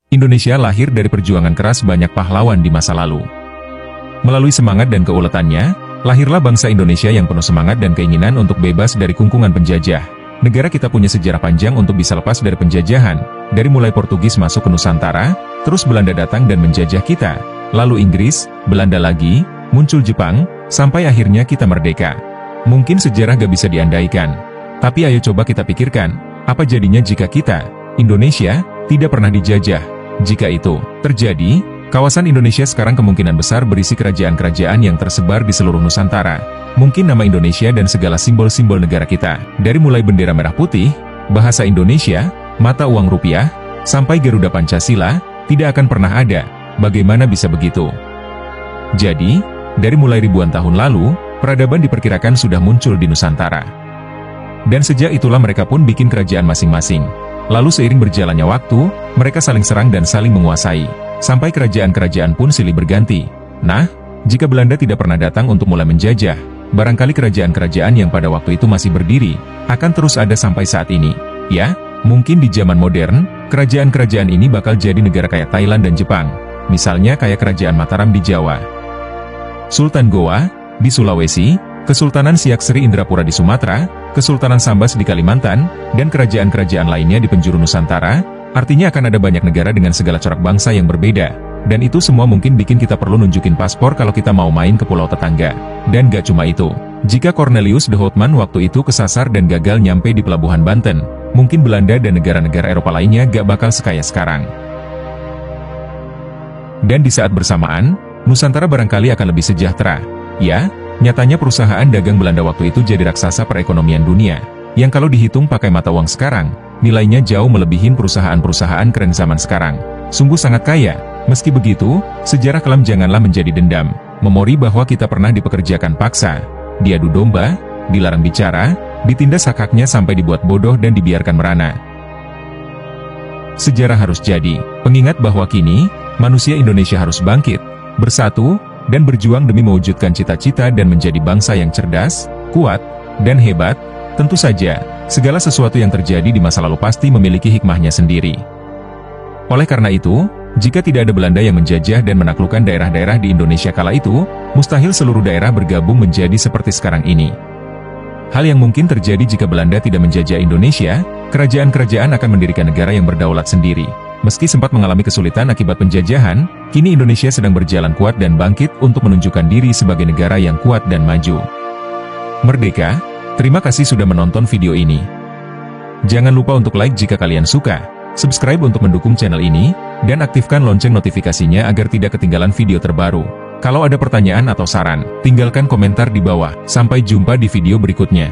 Indonesia lahir dari perjuangan keras banyak pahlawan di masa lalu. Melalui semangat dan keuletannya, lahirlah bangsa Indonesia yang penuh semangat dan keinginan untuk bebas dari kungkungan penjajah. Negara kita punya sejarah panjang untuk bisa lepas dari penjajahan, dari mulai Portugis masuk ke Nusantara, terus Belanda datang dan menjajah kita, lalu Inggris, Belanda lagi, muncul Jepang, sampai akhirnya kita merdeka. Mungkin sejarah gak bisa diandaikan, tapi ayo coba kita pikirkan, apa jadinya jika kita, Indonesia, tidak pernah dijajah. Jika itu terjadi, kawasan Indonesia sekarang kemungkinan besar berisi kerajaan-kerajaan yang tersebar di seluruh Nusantara. Mungkin nama Indonesia dan segala simbol-simbol negara kita, dari mulai bendera merah putih, bahasa Indonesia, mata uang rupiah, sampai Garuda Pancasila, tidak akan pernah ada. Bagaimana bisa begitu? Jadi, dari mulai ribuan tahun lalu, peradaban diperkirakan sudah muncul di Nusantara. Dan sejak itulah mereka pun bikin kerajaan masing-masing. Lalu seiring berjalannya waktu, mereka saling serang dan saling menguasai, sampai kerajaan-kerajaan pun silih berganti. Nah, jika Belanda tidak pernah datang untuk mulai menjajah, barangkali kerajaan-kerajaan yang pada waktu itu masih berdiri, akan terus ada sampai saat ini. Ya, mungkin di zaman modern, kerajaan-kerajaan ini bakal jadi negara kayak Thailand dan Jepang. Misalnya kayak Kerajaan Mataram di Jawa, Sultan Goa di Sulawesi, Kesultanan Siak Sri Indrapura di Sumatera, Kesultanan Sambas di Kalimantan, dan kerajaan-kerajaan lainnya di penjuru Nusantara. Artinya akan ada banyak negara dengan segala corak bangsa yang berbeda. Dan itu semua mungkin bikin kita perlu nunjukin paspor kalau kita mau main ke pulau tetangga. Dan gak cuma itu. Jika Cornelius de Houtman waktu itu kesasar dan gagal nyampe di pelabuhan Banten, mungkin Belanda dan negara-negara Eropa lainnya gak bakal sekaya sekarang. Dan di saat bersamaan, Nusantara barangkali akan lebih sejahtera. Ya, nyatanya perusahaan dagang Belanda waktu itu jadi raksasa perekonomian dunia, yang kalau dihitung pakai mata uang sekarang, nilainya jauh melebihin perusahaan-perusahaan keren zaman sekarang. Sungguh sangat kaya. Meski begitu, sejarah kelam janganlah menjadi dendam. Memori bahwa kita pernah dipekerjakan paksa, diadu domba, dilarang bicara, ditindas hak-haknya sampai dibuat bodoh dan dibiarkan merana. Sejarah harus jadi pengingat bahwa kini, manusia Indonesia harus bangkit, bersatu, dan berjuang demi mewujudkan cita-cita dan menjadi bangsa yang cerdas, kuat, dan hebat. Tentu saja, segala sesuatu yang terjadi di masa lalu pasti memiliki hikmahnya sendiri. Oleh karena itu, jika tidak ada Belanda yang menjajah dan menaklukkan daerah-daerah di Indonesia kala itu, mustahil seluruh daerah bergabung menjadi seperti sekarang ini. Hal yang mungkin terjadi jika Belanda tidak menjajah Indonesia, kerajaan-kerajaan akan mendirikan negara yang berdaulat sendiri. Meski sempat mengalami kesulitan akibat penjajahan, kini Indonesia sedang berjalan kuat dan bangkit untuk menunjukkan diri sebagai negara yang kuat dan maju. Merdeka! Terima kasih sudah menonton video ini. Jangan lupa untuk like jika kalian suka, subscribe untuk mendukung channel ini, dan aktifkan lonceng notifikasinya agar tidak ketinggalan video terbaru. Kalau ada pertanyaan atau saran, tinggalkan komentar di bawah. Sampai jumpa di video berikutnya.